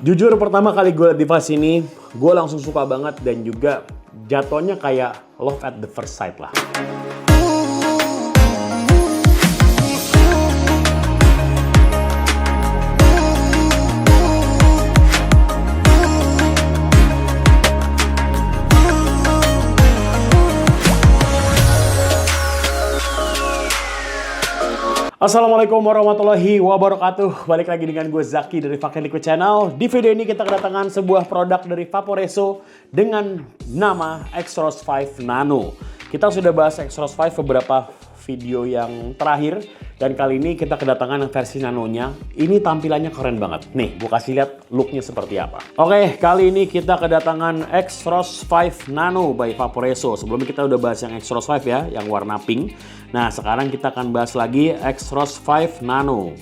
Jujur pertama kali gue liat device ini, gue langsung suka banget dan juga jatuhnya kayak love at the first sight lah. Assalamualaikum warahmatullahi wabarakatuh. Balik lagi dengan gue Zaki dari Fucking Liquid Channel. Di video ini kita kedatangan sebuah produk dari Vaporeso dengan nama Extros 5 Nano. Kita sudah bahas Extros 5 beberapa video yang terakhir, dan kali ini kita kedatangan versi nanonya. Ini tampilannya keren banget. Nih, gue kasih lihat looknya seperti apa. Oke, kali ini kita kedatangan Extros 5 Nano by Vaporeso. Sebelumnya kita udah bahas yang Extros 5 ya, yang warna pink. Nah, sekarang kita akan bahas lagi Extros 5 Nano.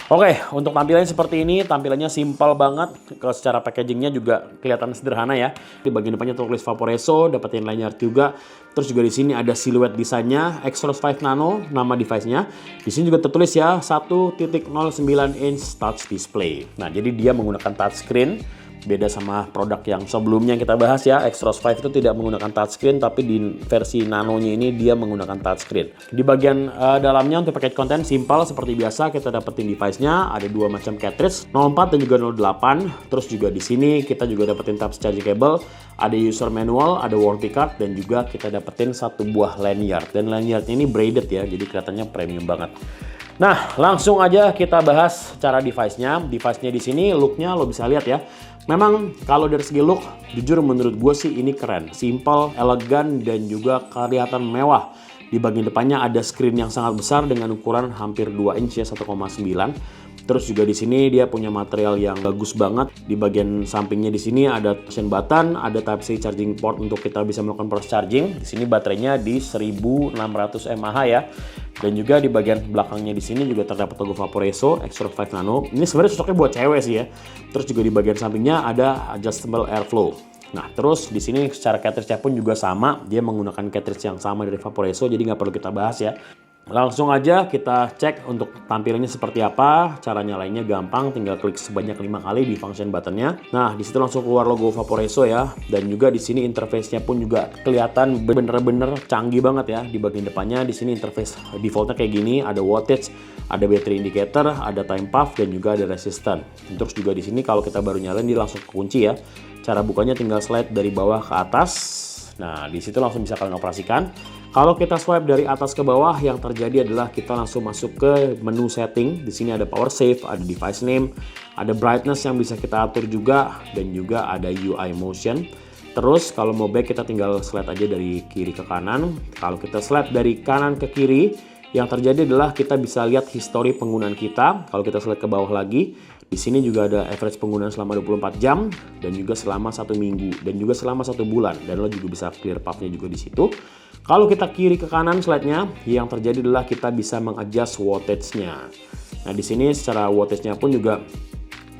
Oke, untuk tampilannya seperti ini, tampilannya simpel banget. Secara packagingnya juga kelihatan sederhana ya. Di bagian depannya tertulis Vaporeso, dapetin lanyard juga. Terus juga di sini ada siluet desainnya Extros 5 Nano, nama device-nya. Di sini juga tertulis ya 1.09 inch touch display. Nah, jadi dia menggunakan touchscreen. Beda sama produk yang sebelumnya yang kita bahas ya, Extros 5 itu tidak menggunakan touchscreen, tapi di versi nanonya ini dia menggunakan touchscreen. Di bagian dalamnya untuk paket konten simpel seperti biasa, kita dapetin device-nya ada dua macam cartridge, 04 dan juga 08. Terus juga di sini kita juga dapetin Type-C charging cable, ada user manual, ada warranty card, dan juga kita dapetin satu buah lanyard. Dan lanyardnya ini braided ya, jadi kelihatannya premium banget. Nah, langsung aja kita bahas cara device-nya. Device-nya di sini look-nya lo bisa lihat ya. Memang kalau dari segi look, jujur menurut gue sih ini keren. Simple, elegan, dan juga kelihatan mewah. Di bagian depannya ada screen yang sangat besar dengan ukuran hampir 2 inch ya, 1,9. Terus juga di sini dia punya material yang bagus banget. Di bagian sampingnya di sini ada function button, ada Type-C charging port untuk kita bisa melakukan fast charging. Di sini baterainya di 1600 mAh ya. Dan juga di bagian belakangnya di sini juga terdapat logo Vaporeso Extros 5 Nano. Ini sebenarnya cocoknya buat cewek sih ya. Terus juga di bagian sampingnya ada adjustable airflow. Nah, terus di sini secara cartridge-nya pun juga sama. Dia menggunakan cartridge yang sama dari Vaporeso, jadi nggak perlu kita bahas ya. Langsung aja kita cek untuk tampilannya seperti apa. Cara nyalainnya gampang, tinggal klik sebanyak 5 kali di function buttonnya. Nah, di situ langsung keluar logo Vaporeso ya. Dan juga di sini interface-nya pun juga kelihatan bener-bener canggih banget ya. Di bagian depannya di sini interface defaultnya kayak gini, ada wattage, ada battery indicator, ada time puff, dan juga ada resistant. Terus juga di sini kalau kita baru nyalain dia langsung kekunci ya. Cara bukanya tinggal slide dari bawah ke atas. Nah, di situ langsung bisa kalian operasikan. Kalau kita swipe dari atas ke bawah, yang terjadi adalah kita langsung masuk ke menu setting. Di sini ada power save, ada device name, ada brightness yang bisa kita atur juga, dan juga ada UI motion. Terus kalau mau back kita tinggal slide aja dari kiri ke kanan. Kalau kita slide dari kanan ke kiri, yang terjadi adalah kita bisa lihat histori penggunaan kita. Kalau kita slide ke bawah lagi, di sini juga ada average penggunaan selama 24 jam, dan juga selama 1 minggu, dan juga selama 1 bulan. Dan lo juga bisa clear path-nya juga di situ. Kalau kita kiri ke kanan slide-nya, yang terjadi adalah kita bisa mengadjust wattage-nya. Nah, di sini secara wattage-nya pun juga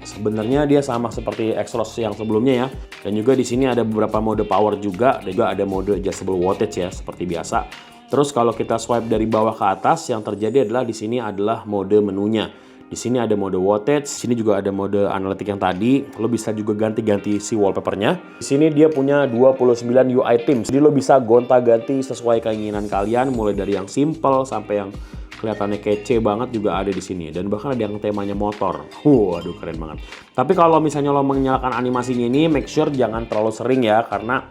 sebenarnya dia sama seperti Extros yang sebelumnya ya. Dan juga di sini ada beberapa mode power juga, dan juga ada mode adjustable wattage ya, seperti biasa. Terus kalau kita swipe dari bawah ke atas, yang terjadi adalah di sini adalah mode menunya. Di sini ada mode wattage, di sini juga ada mode analitik yang tadi. Lo bisa juga ganti-ganti si wallpapernya. Di sini dia punya 29 UI themes. Jadi lo bisa gonta-ganti sesuai keinginan kalian, mulai dari yang simple sampai yang kelihatannya kece banget juga ada di sini. Dan bahkan ada yang temanya motor. Waduh, keren banget. Tapi kalau misalnya lo menyalakan animasinya ini, make sure jangan terlalu sering ya, karena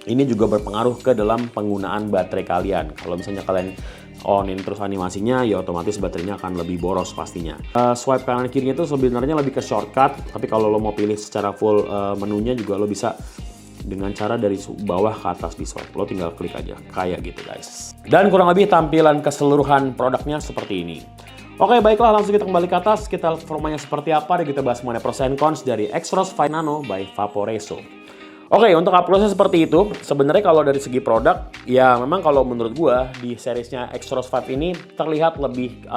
ini juga berpengaruh ke dalam penggunaan baterai kalian. Kalau misalnya kalian onin terus animasinya, ya otomatis baterainya akan lebih boros pastinya. Swipe kanan kirinya itu sebenarnya lebih ke shortcut, tapi kalau lo mau pilih secara full menunya juga lo bisa dengan cara dari bawah ke atas di swipe. Lo tinggal klik aja, kayak gitu guys. Dan kurang lebih tampilan keseluruhan produknya seperti ini. Oke, baiklah, langsung kita kembali ke atas. Kita lihat performanya seperti apa, dan kita bahas mengenai pros and cons dari Extros 5 Nano by Vaporeso. Oke, untuk uploadnya seperti itu. Sebenarnya kalau dari segi produk, ya memang kalau menurut gua di seriesnya Extros 5 ini terlihat lebih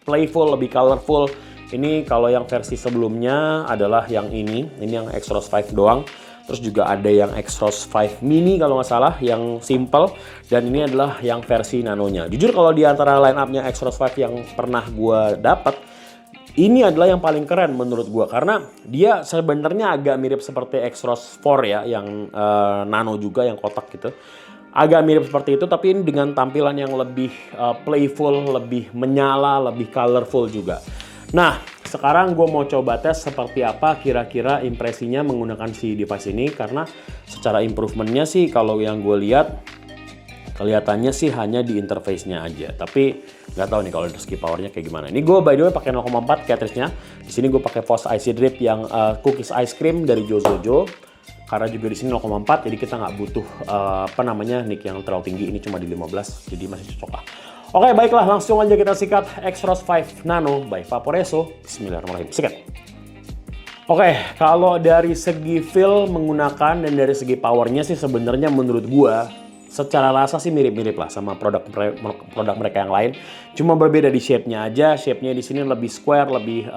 playful, lebih colorful. Ini kalau yang versi sebelumnya adalah yang ini yang Extros 5 doang. Terus juga ada yang Extros 5 Mini kalau nggak salah, yang simple. Dan ini adalah yang versi nanonya. Jujur kalau di antara line up-nya Extros 5 yang pernah gua dapat, Ini adalah yang paling keren menurut gua karena dia sebenarnya agak mirip seperti Extros 4 ya, yang nano juga yang kotak gitu. Agak mirip seperti itu tapi ini dengan tampilan yang lebih playful, lebih menyala, lebih colorful juga. Nah, sekarang gue mau coba tes seperti apa kira-kira impresinya menggunakan si device ini karena secara improvementnya sih kalau yang gue lihat kelihatannya sih hanya di interface-nya aja, tapi nggak tahu nih kalau dari segi powernya kayak gimana. Ini gue by the way pakai 0,4 cartridge-nya. Di sini gue pakai Foss Icy Drip yang cookies ice cream dari Jozojo. Karena juga di sini 0,4, jadi kita nggak butuh nick yang terlalu tinggi. Ini cuma di 15, jadi masih cocok lah. Oke, baiklah langsung aja kita sikat Extros 5 Nano by Vaporeso. Bismillahirrahmanirrahim. Sikat. Oke, kalau dari segi feel menggunakan dan dari segi powernya sih sebenarnya menurut gua secara rasa sih mirip-mirip lah sama produk mereka yang lain. Cuma berbeda di shape-nya aja. Shape-nya di sini lebih square, lebih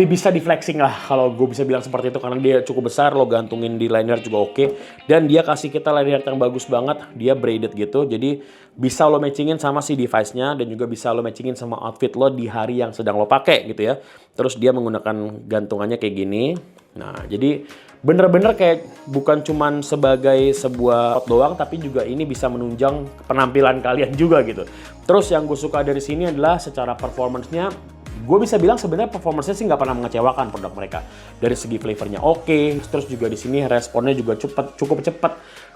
bisa di flexing lah kalau gue bisa bilang seperti itu karena dia cukup besar, lo gantungin di lanyard juga oke. Dan dia kasih kita lanyard yang bagus banget, dia braided gitu. Jadi bisa lo matchingin sama si device-nya dan juga bisa lo matchingin sama outfit lo di hari yang sedang lo pakai gitu ya. Terus dia menggunakan gantungannya kayak gini. Nah, jadi bener-bener kayak bukan cuman sebagai sebuah pot doang, tapi juga ini bisa menunjang penampilan kalian juga gitu. Terus yang gue suka dari sini adalah secara performance-nya, gue bisa bilang sebenarnya performance-nya sih nggak pernah mengecewakan produk mereka. Dari segi flavornya oke, terus juga di sini responnya juga cukup cepat.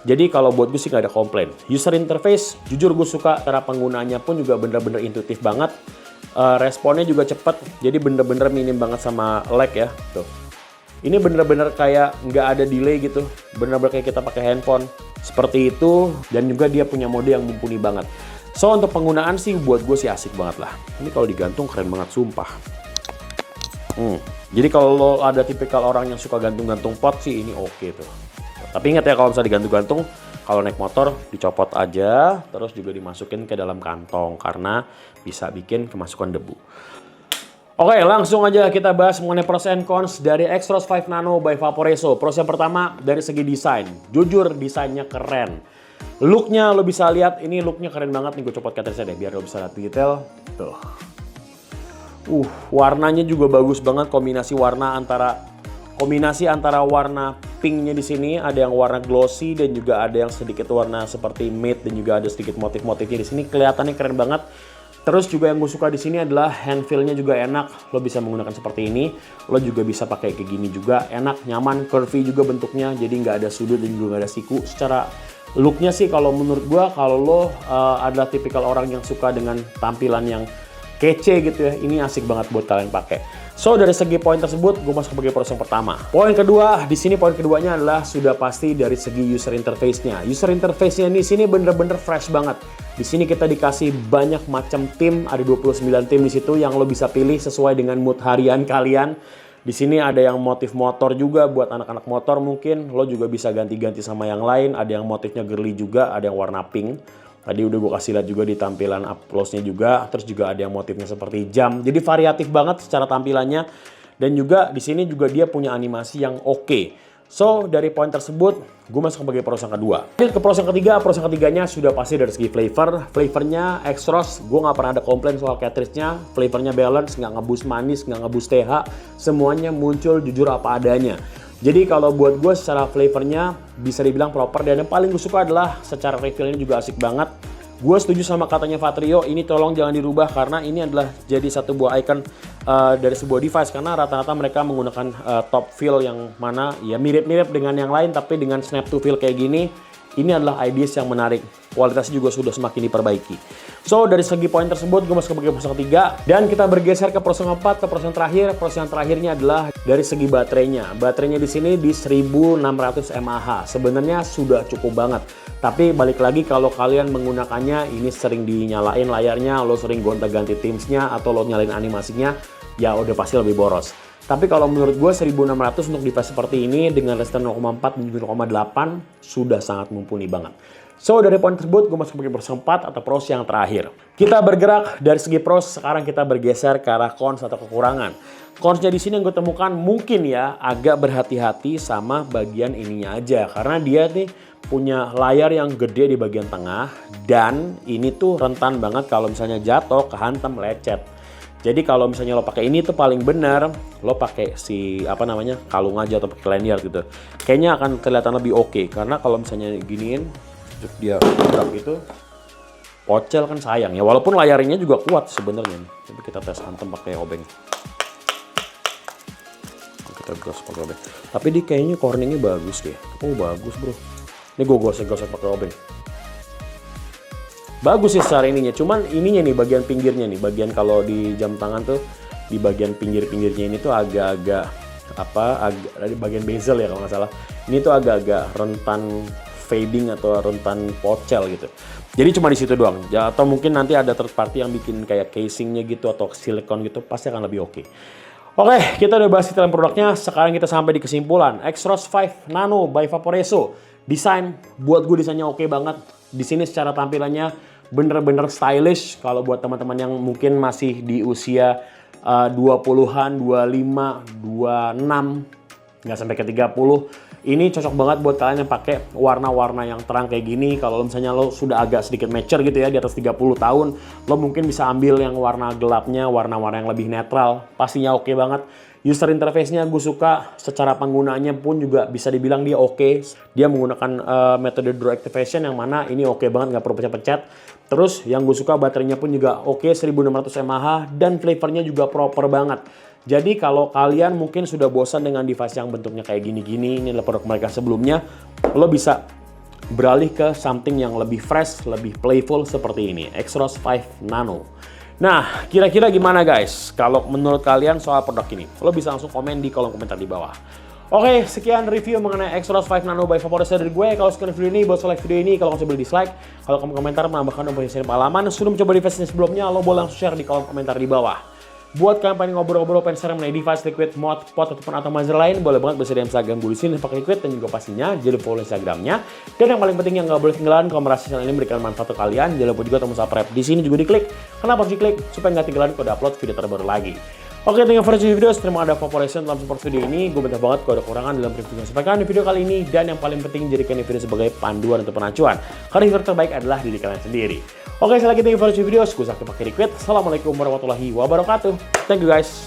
Jadi kalau buat gue sih nggak ada komplain. User interface, jujur gue suka, cara penggunaannya pun juga bener-bener intuitif banget. Responnya juga cepat, jadi bener-bener minim banget sama lag ya. Tuh. Ini bener-bener kayak nggak ada delay gitu, bener-bener kayak kita pakai handphone. Seperti itu, dan juga dia punya mode yang mumpuni banget. So, untuk penggunaan sih buat gue sih asik banget lah. Ini kalau digantung keren banget, sumpah. Jadi kalau lo ada tipikal orang yang suka gantung-gantung pot sih, ini oke tuh. Tapi ingat ya kalau misalnya digantung-gantung, kalau naik motor dicopot aja, terus juga dimasukin ke dalam kantong karena bisa bikin kemasukan debu. Oke, langsung aja kita bahas mengenai pros and cons dari Extros 5 Nano by Vaporeso. Pros yang pertama dari segi desain. Jujur desainnya keren. Looknya lo bisa lihat, ini looknya keren banget nih. Gue copot cartridge deh biar lo bisa lihat detail. Tuh. Warnanya juga bagus banget, kombinasi antara warna pinknya di sini, ada yang warna glossy dan juga ada yang sedikit warna seperti matte dan juga ada sedikit motif-motifnya di sini. Kelihatannya keren banget. Terus juga yang gue suka di sini adalah hand feel-nya juga enak. Lo bisa menggunakan seperti ini. Lo juga bisa pakai kayak gini juga. Enak, nyaman, curvy juga bentuknya. Jadi nggak ada sudut dan juga nggak ada siku. Secara look-nya sih kalau menurut gue, kalau lo adalah tipikal orang yang suka dengan tampilan yang kece gitu ya, ini asik banget buat kalian pakai. So dari segi poin tersebut, gue masuk sebagai pros yang pertama. Poin kedua, di sini poin keduanya adalah sudah pasti dari segi user interface-nya. User interface-nya di sini bener-bener fresh banget. Di sini kita dikasih banyak macam tim, ada 29 tim di situ yang lo bisa pilih sesuai dengan mood harian kalian. Di sini ada yang motif motor juga buat anak-anak motor mungkin. Lo juga bisa ganti-ganti sama yang lain. Ada yang motifnya girly juga, ada yang warna pink. Tadi udah gue kasih lihat juga di tampilan up close-nya juga. Terus juga ada yang motifnya seperti jam. Jadi variatif banget secara tampilannya. Dan juga di sini juga dia punya animasi yang oke. So, dari poin tersebut, gue masuk sebagai pros yang kedua. Ke pros yang ketiga, pros yang ketiganya sudah pasti dari segi flavor. Flavornya Extros, gue nggak pernah ada komplain soal cartridge-nya. Flavornya balance, nggak ngebus manis, nggak ngebus TH. Semuanya muncul jujur apa adanya. Jadi kalau buat gue secara flavornya bisa dibilang proper. Dan yang paling gue suka adalah secara refill-nya juga asik banget. Gue setuju sama katanya Vatrio, ini tolong jangan dirubah karena ini adalah jadi satu buah icon dari sebuah device. Karena rata-rata mereka menggunakan top fill yang mana ya mirip-mirip dengan yang lain, tapi dengan snap to fill kayak gini, ini adalah ideas yang menarik. Kualitasnya juga sudah semakin diperbaiki. So dari segi poin tersebut gue masuk ke pros yang ketiga. Dan kita bergeser ke pros yang keempat, ke pros yang terakhir. Pros yang terakhirnya adalah dari segi baterainya. Baterainya di sini di 1600 mAh. Sebenarnya sudah cukup banget. Tapi balik lagi kalau kalian menggunakannya ini sering dinyalain layarnya, lo sering gonta-ganti Teams-nya atau lo nyalain animasinya, ya udah pasti lebih boros. Tapi kalau menurut gue 1600 untuk device seperti ini dengan resistance 0,4 dan 0,8 sudah sangat mumpuni banget. So dari poin tersebut gue masuk ke pros 4 atau pros yang terakhir. Kita bergerak dari segi pros, sekarang kita bergeser ke arah cons atau kekurangan. Consnya di sini yang gue temukan mungkin ya agak berhati-hati sama bagian ininya aja karena dia nih punya layar yang gede di bagian tengah dan ini tuh rentan banget kalau misalnya jatuh kehantam lecet. Jadi kalau misalnya lo pakai ini tuh paling benar lo pakai si apa namanya kalung aja atau pakai lanyard gitu. Kayaknya akan kelihatan lebih oke karena kalau misalnya giniin terus dia gerak gitu pocel kan sayang ya. Walaupun layarnya juga kuat sebenarnya. Tapi kita tes hantem pakai obeng. Kita gas pakai obeng. Tapi di kayaknya corningnya bagus deh. Oh bagus bro. Ini gue gosek-gosek pakai obeng. Bagus sih secara ininya, cuman ininya nih bagian pinggirnya nih, bagian kalau di jam tangan tuh di bagian pinggir-pinggirnya ini tuh agak-agak di bagian bezel ya kalau nggak salah. Ini tuh agak-agak rentan fading atau rentan pocel gitu. Jadi cuma di situ doang. Ya, atau mungkin nanti ada third party yang bikin kayak casingnya gitu atau silikon gitu, pasti akan lebih oke. Oke, kita udah bahas detail produknya. Sekarang kita sampai di kesimpulan. Extros 5 Nano by Vaporeso. Desain, buat gue desainnya oke banget. Di sini secara tampilannya bener-bener stylish. Kalau buat teman-teman yang mungkin masih di usia 20-an, 25, 26, nggak sampai ke 30. Ini cocok banget buat kalian yang pakai warna-warna yang terang kayak gini. Kalau misalnya lo sudah agak sedikit mature gitu ya, di atas 30 tahun, lo mungkin bisa ambil yang warna gelapnya, warna-warna yang lebih netral. Pastinya oke banget. User interface-nya gue suka, secara penggunaannya pun juga bisa dibilang dia oke. Dia menggunakan metode draw activation yang mana ini oke banget, nggak perlu pencet-pencet. Terus yang gue suka baterainya pun juga oke, 1600 mAh dan flavornya juga proper banget. Jadi kalau kalian mungkin sudah bosan dengan device yang bentuknya kayak gini-gini, ini adalah produk mereka sebelumnya, lo bisa beralih ke something yang lebih fresh, lebih playful seperti ini, Extros 5 Nano. Nah, kira-kira gimana guys kalau menurut kalian soal produk ini? Lo bisa langsung komen di kolom komentar di bawah. Oke, sekian review mengenai Extros 5 Nano by Vaporeso dari gue. Kalau suka video ini, buat like video ini. Kalau nggak boleh dislike. Kalau kamu komentar menambahkan informasi pengalaman, sudah mencoba device ini sebelumnya, lo boleh langsung share di kolom komentar di bawah. Buat kalian pengen ngobrol-ngobrol, pengen share mengenai device, liquid, mod, pot, ataupun atomizer lain, boleh banget bisa di Instagram gue di sini pakai liquid, dan juga pastinya jangan lupa follow Instagramnya. Dan yang paling penting yang nggak boleh ketinggalan, kalau merasa channel ini memberikan manfaat ke kalian, jangan lupa juga tombol subscribe di sini juga diklik. Kenapa harus diklik? Supaya nggak ketinggalan kalau upload video terbaru lagi. Oke, thank you for watching video. Terima kasih Vaporeso dalam support video ini. Gue minta banget kalau ada kekurangan dalam review yang sampaikan di video kali ini. Dan yang paling penting, jadikan video sebagai panduan untuk penacuan. Karena review terbaik adalah diri kalian sendiri. Oke, sekali lagi thank you for watching video. Gue Zakti pakai liquid. Assalamualaikum warahmatullahi wabarakatuh. Thank you guys.